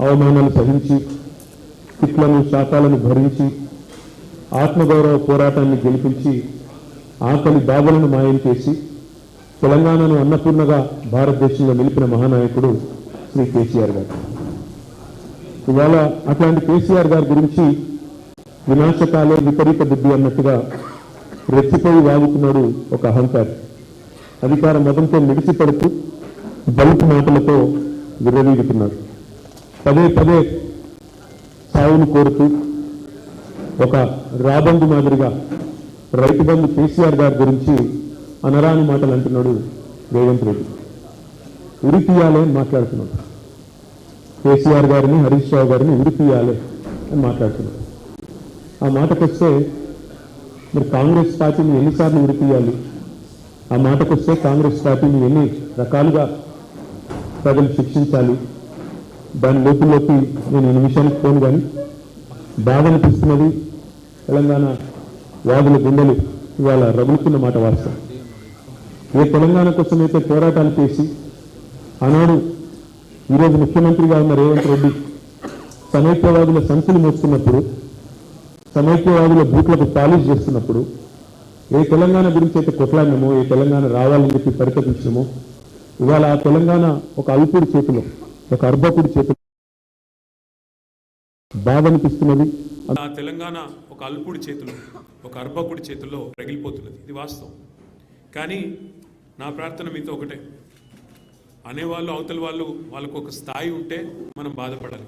అవమానాలు సహించి తిట్లను శాతాలను భరించి ఆత్మగౌరవ పోరాటాన్ని గెలిపించి ఆకలి బాధలను మాయం చేసి తెలంగాణను అన్నపూర్ణగా భారతదేశంలో నిలిపిన మహానాయకుడు శ్రీ కేసీఆర్ గారు. ఇవాళ అట్లాంటి కేసీఆర్ గారి గురించి వినాశకాలే విపరీత బుద్ధి అన్నట్టుగా రెచ్చిపోయి వాగుతున్నాడు ఒక అహంకారి. అధికార మతంతో మిడిసిపడుతూ బలుపు మాటలతో విర్రవీగుతున్నాడు. పదే పదే సావును కోరుతూ ఒక రాబందు మాదిరిగా రైతు బంధు కేసీఆర్ గారి గురించి అనరాని మాటలు అంటున్నాడు రేవంత్ రెడ్డి. ఉరి తీయాలి అని మాట్లాడుతున్నాడు. కేసీఆర్ గారిని, హరీష్ రావు గారిని ఉరి తీయాలి అని మాట్లాడుతున్నాడు. ఆ మాటకొస్తే మరి కాంగ్రెస్ పార్టీని ఎన్నిసార్లు ఉరి తీయాలి? ఆ మాటకొస్తే కాంగ్రెస్ పార్టీని ఎన్ని రకాలుగా ప్రజలు శిక్షించాలి? దాని లోతుల్లోకి నేను ఈ నిమిషానికి పోను. కానీ బాధ అనిపిస్తున్నది. తెలంగాణ వాదుల గుండెలు ఇవాళ రగులుతున్న మాట వాస్తవం. ఏ తెలంగాణ కోసం అయితే పోరాటాలు చేసి ఆనాడు ఈరోజు ముఖ్యమంత్రిగా ఉన్న రేవంత్ రెడ్డి సమైక్యవాదుల సంఖ్యలు మోస్తున్నప్పుడు, సమైక్యవాదుల బూట్లకు పాలిష్ చేస్తున్నప్పుడు, ఏ తెలంగాణ గురించి అయితే కొట్లాడినామో, ఏ తెలంగాణ రావాలని చెప్పి పరితపించినామో, ఇవాళ ఆ తెలంగాణ ఒక అల్పుడి చేతిలో, ఒక అర్భకుడి చేతిలో బాధ అనిపిస్తున్నది. ఆ తెలంగాణ ఒక అల్పుడి చేతిలో, ఒక అర్భకుడి చేతుల్లో రగిలిపోతున్నది. ఇది వాస్తవం. కానీ నా ప్రార్థన మీతో ఒకటే, అనేవాళ్ళు అవతల వాళ్ళు వాళ్ళకు ఒక స్థాయి ఉంటే మనం బాధపడాలి.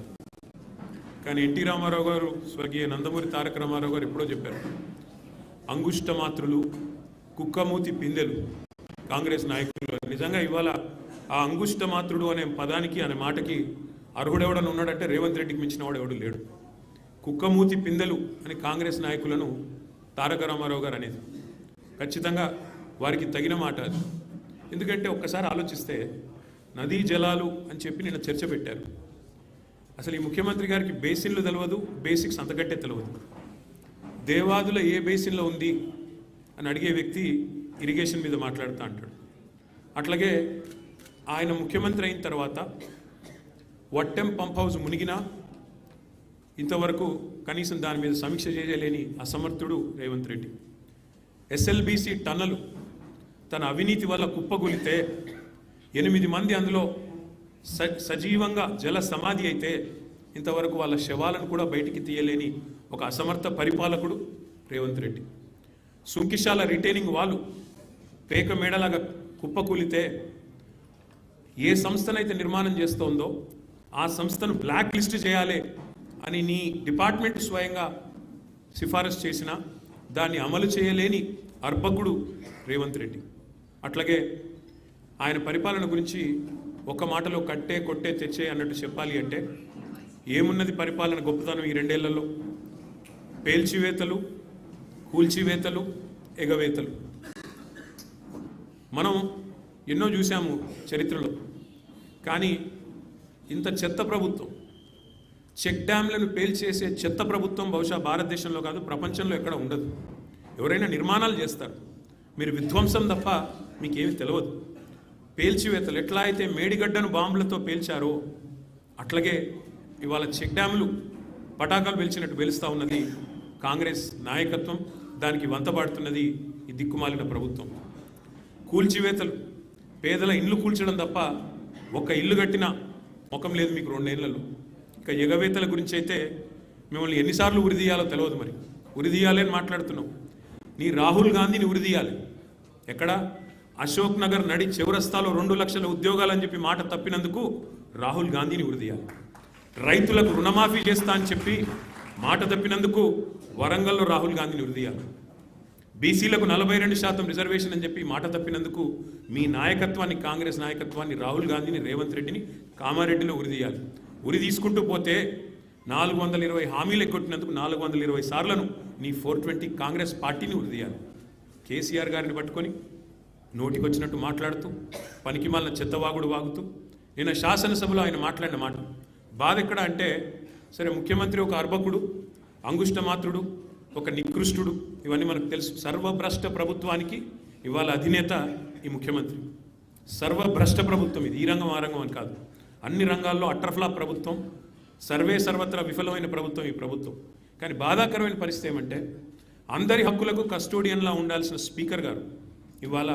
కానీ ఎన్టీ రామారావు గారు, స్వర్గీయ నందమూరి తారక రామారావు గారు ఎప్పుడో చెప్పారు, అంగుష్ట మాత్రులు, కుక్కమూతి పిందెలు కాంగ్రెస్ నాయకులు. నిజంగా ఇవాళ ఆ అంగుష్ట మాత్రుడు అనే పదానికి, అనే మాటకి అర్హుడెవడని ఉన్నాడంటే రేవంత్ రెడ్డికి మించిన వాడు ఎవడు లేడు. కుక్కమూతి పిందెలు అని కాంగ్రెస్ నాయకులను తారక రామారావు గారు అనేది ఖచ్చితంగా వారికి తగిన మాట అది. ఎందుకంటే ఒక్కసారి ఆలోచిస్తే నదీ జలాలు అని చెప్పి నిన్న చర్చ పెట్టారు. అసలు ఈ ముఖ్యమంత్రి గారికి బేసిన్లు తెలియదు, బేసిక్స్ అంతకంటే తెలియదు. దేవాదుల ఏ బేసిన్లో ఉంది అని అడిగే వ్యక్తి ఇరిగేషన్ మీద మాట్లాడుతూ అంటాడు. అట్లాగే ఆయన ముఖ్యమంత్రి అయిన తర్వాత వట్టెం పంప్ హౌస్ మునిగినా ఇంతవరకు కనీసం దాని మీద సమీక్ష చేయలేని అసమర్థుడు రేవంత్ రెడ్డి. ఎస్ఎల్బీసీ టన్నలు తన అవినీతి వల్ల కుప్పగొలితే 8 మంది అందులో సజీవంగా జల సమాధి అయితే ఇంతవరకు వాళ్ళ శవాలను కూడా బయటికి తీయలేని ఒక అసమర్థ పరిపాలకుడు రేవంత్ రెడ్డి. సుంకిశాల రిటైనింగ్ వాళ్ళు పేక మేడలాగా కుప్పకూలితే ఏ సంస్థనైతే నిర్మాణం చేస్తోందో ఆ సంస్థను బ్లాక్ లిస్ట్ చేయాలి అని నీ డిపార్ట్మెంట్ స్వయంగా సిఫారసు చేసినా దాన్ని అమలు చేయలేని అర్భకుడు రేవంత్ రెడ్డి. అట్లాగే ఆయన పరిపాలన గురించి ఒక మాటలో కట్టే కొట్టే తెచ్చే అన్నట్టు చెప్పాలి అంటే ఏమున్నది పరిపాలన గొప్పతనం ఈ 2 ఏళ్లలో? పేల్చివేతలు, కూల్చివేతలు, ఎగవేతలు. మనం ఎన్నో చూసాము చరిత్రలో. కానీ ఇంత చెత్త ప్రభుత్వం, చెక్ డ్యామ్లను పేల్చేసే చెత్త ప్రభుత్వం బహుశా భారతదేశంలో కాదు, ప్రపంచంలో ఎక్కడ ఉండదు. ఎవరైనా నిర్మాణాలు చేస్తారు, మీరు విధ్వంసం తప్ప మీకేమి తెలియదు. పేల్చివేతలు ఎట్లా అయితే మేడిగడ్డను బాంబులతో పేల్చారో అట్లాగే ఇవాళ చెక్ డ్యాములు పటాకాలు పేల్చినట్టు పేలుస్తూ ఉన్నది కాంగ్రెస్ నాయకత్వం. దానికి వంతపాడుతున్నది ఈ దిక్కుమాలిన ప్రభుత్వం. కూల్చివేతలు, పేదల ఇల్లు కూల్చడం తప్ప ఒక్క ఇల్లు కట్టిన ముఖం లేదు మీకు 2 ఏళ్లలో. ఇక ఎగవేతల గురించి అయితే మిమ్మల్ని ఎన్నిసార్లు ఉరిదీయాలో తెలియదు. మరి ఉరిదీయాలి అని మాట్లాడుతున్నావు. నీ రాహుల్ గాంధీని ఉరిదీయాలి. ఎక్కడ? అశోక్ నగర్ నడి చౌరస్తాలో 2 లక్షల ఉద్యోగాలని చెప్పి మాట తప్పినందుకు రాహుల్ గాంధీని ఉరిదీయాలి. రైతులకు రుణమాఫీ చేస్తా అని చెప్పి మాట తప్పినందుకు వరంగల్లో రాహుల్ గాంధీని ఉరిదీయాలి. బీసీలకు 42% రిజర్వేషన్ అని చెప్పి మాట తప్పినందుకు మీ నాయకత్వాన్ని, కాంగ్రెస్ నాయకత్వాన్ని, రాహుల్ గాంధీని, రేవంత్ రెడ్డిని కామారెడ్డిలో ఉరిదీయాలి. ఉరి తీసుకుంటూ పోతే 420 హామీలు ఎగ్గొట్టినందుకు 420 సార్లను నీ 420 కాంగ్రెస్ పార్టీని ఉరిదీయాలి. కేసీఆర్ గారిని పట్టుకొని నోటికి వచ్చినట్టు మాట్లాడుతూ, పనికిమాలిన చెత్తవాగుడు వాగుతూ, నిన్న శాసనసభలో ఆయన మాట్లాడిన మాట బాధ ఎక్కడ అంటే, సరే ముఖ్యమంత్రి ఒక అర్భకుడు, అంగుష్టమాత్రుడు, ఒక నికృష్టుడు, ఇవన్నీ మనకు తెలుసు. సర్వభ్రష్ట ప్రభుత్వానికి ఇవాళ అధినేత ఈ ముఖ్యమంత్రి. సర్వభ్రష్ట ప్రభుత్వం ఇది. ఈ రంగం ఆ రంగం అని కాదు, అన్ని రంగాల్లో అట్రఫ్లా ప్రభుత్వం. సర్వత్రా విఫలమైన ప్రభుత్వం ఈ ప్రభుత్వం. కానీ బాధాకరమైన పరిస్థితి ఏమంటే అందరి హక్కులకు కస్టోడియన్లా ఉండాల్సిన స్పీకర్ గారు ఇవాళ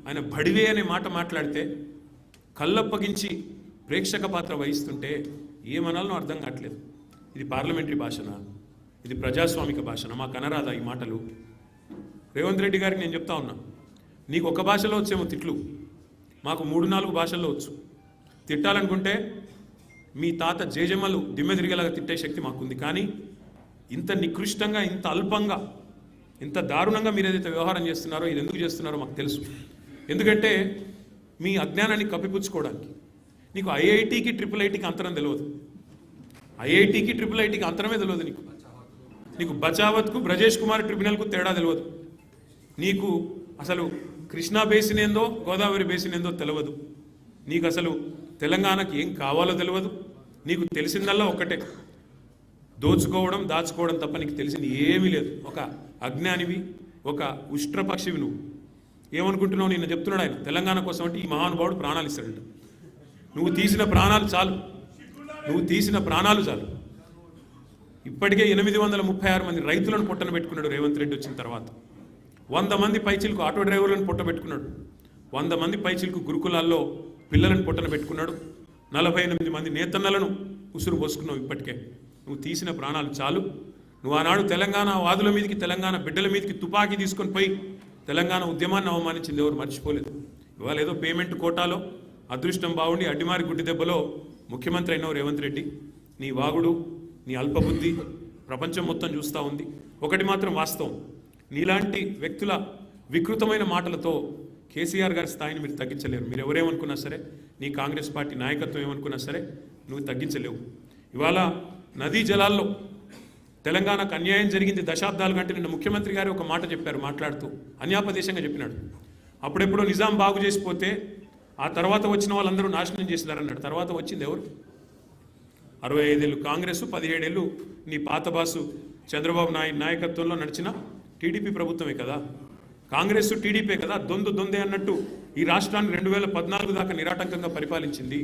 ఆయన బడివే అనే మాట మాట్లాడితే కళ్ళప్పగించి ప్రేక్షక పాత్ర వహిస్తుంటే ఏమనాలనో అర్థం కావట్లేదు. ఇది పార్లమెంటరీ భాషనా, ఇది ప్రజాస్వామిక భాషనా? మాకు అనరాదా ఈ మాటలు? రేవంత్ రెడ్డి గారికి నేను చెప్తా ఉన్నా, నీకు ఒక భాషలో వచ్చేమో తిట్లు, మాకు 3-4 భాషల్లో వచ్చు. తిట్టాలనుకుంటే మీ తాత జేజమ్మలు దిమ్మె తిరిగేలాగా తిట్టే శక్తి మాకుంది. కానీ ఇంత నికృష్టంగా, ఇంత అల్పంగా, ఇంత దారుణంగా మీరు ఏదైతే వ్యవహారం చేస్తున్నారో ఇది ఎందుకు చేస్తున్నారో మాకు తెలుసు. ఎందుకంటే మీ అజ్ఞానాన్ని కప్పిపుచ్చుకోవడానికి. నీకు ఐఐటికి IIITకి అంతరం తెలియదు, ఐఐటికి IIITకి అంతరమే తెలియదు. నీకు బచావత్కు బ్రజేష్ కుమార్ ట్రిబ్యునల్కు తేడా తెలియదు. నీకు అసలు కృష్ణా బేసిన్ ఏందో గోదావరి బేసిన్ ఏందో తెలియదు. నీకు అసలు తెలంగాణకి ఏం కావాలో తెలియదు. నీకు తెలిసిందల్లా ఒక్కటే, దోచుకోవడం దాచుకోవడం తప్ప నీకు తెలిసింది ఏమీ లేదు. ఒక అజ్ఞానివి, ఒక ఉష్ట్రపక్షివి. నువ్వు ఏమనుకుంటున్నావు? నిన్న చెప్తున్నాడు ఆయన తెలంగాణ కోసం అంటే ఈ మహానుభావుడు ప్రాణాలు ఇస్తాడంట. నువ్వు తీసిన ప్రాణాలు చాలు, నువ్వు తీసిన ప్రాణాలు చాలు. ఇప్పటికే 836 మంది రైతులను పొట్టన పెట్టుకున్నాడు రేవంత్ రెడ్డి వచ్చిన తర్వాత. 100 మంది పైచిలకు ఆటో డ్రైవర్లను పొట్ట పెట్టుకున్నాడు. 100 మంది పైచిలకు గురుకులాల్లో పిల్లలను పొట్టన పెట్టుకున్నాడు. 48 మంది నేతన్నలను ఉసురు పోసుకున్నావు. ఇప్పటికే నువ్వు తీసిన ప్రాణాలు చాలు. నువ్వు ఆనాడు తెలంగాణ వాదుల మీదకి, తెలంగాణ బిడ్డల మీదకి తుపాకీ తీసుకొని పోయి తెలంగాణ ఉద్యమాన్ని అవమానించింది ఎవరు మర్చిపోలేదు. ఇవాళ ఏదో పేమెంట్ కోటాలో అదృష్టం బాగుండి అడ్డిమారి గుడ్డి దెబ్బలో ముఖ్యమంత్రి అయినావు రేవంత్ రెడ్డి. నీ వాగుడు, నీ అల్పబుద్ధి ప్రపంచం మొత్తం చూస్తూ ఉంది. ఒకటి మాత్రం వాస్తవం, నీలాంటి వ్యక్తుల వికృతమైన మాటలతో కేసీఆర్ గారి స్థాయిని మీరు తగ్గించలేరు. మీరు ఎవరేమనుకున్నా సరే, నీ కాంగ్రెస్ పార్టీ నాయకత్వం ఏమనుకున్నా సరే నువ్వు తగ్గించలేవు. ఇవాళ నదీ జలాల్లో తెలంగాణకు అన్యాయం జరిగింది దశాబ్దాలు కంటే నిన్న ముఖ్యమంత్రి గారు ఒక మాట చెప్పారు, మాట్లాడుతూ అన్యాపదేశంగా చెప్పినాడు. అప్పుడెప్పుడో నిజాం బాగు చేసిపోతే ఆ తర్వాత వచ్చిన వాళ్ళందరూ నాశనం చేసినారన్నాడు. తర్వాత వచ్చింది ఎవరు? 65 ఏళ్ళు కాంగ్రెస్, 17 ఏళ్ళు నీ పాత బాసు చంద్రబాబు నాయకత్వంలో నడిచిన టీడీపీ ప్రభుత్వమే కదా. కాంగ్రెస్ టీడీపీ కదా దొందే అన్నట్టు ఈ రాష్ట్రాన్ని 2014 దాకా నిరాటంకంగా పరిపాలించింది.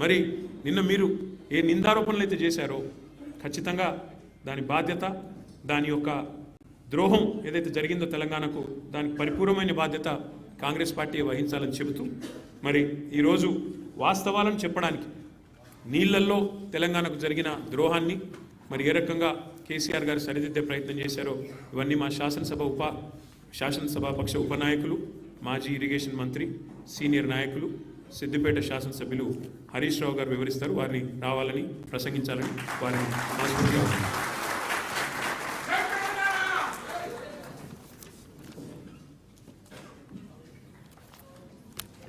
మరి నిన్న మీరు ఏ నిందారోపణలు అయితే చేశారో ఖచ్చితంగా దాని బాధ్యత, దాని యొక్క ద్రోహం ఏదైతే జరిగిందో తెలంగాణకు, దానికి పరిపూర్ణమైన బాధ్యత కాంగ్రెస్ పార్టీ వహించాలని చెబుతూ, మరి ఈరోజు వాస్తవాలను చెప్పడానికి నీళ్లల్లో తెలంగాణకు జరిగిన ద్రోహాన్ని మరి ఏ రకంగా కేసీఆర్ గారు సరిదిద్దే ప్రయత్నం చేశారో ఇవన్నీ మా శాసనసభాపక్ష ఉపనాయకులు, మాజీ ఇరిగేషన్ మంత్రి, సీనియర్ నాయకులు, సిద్దిపేట శాసనసభ్యులు హరీష్ రావు గారు వివరిస్తారు. వారిని రావాలని, ప్రసంగించాలని వారిని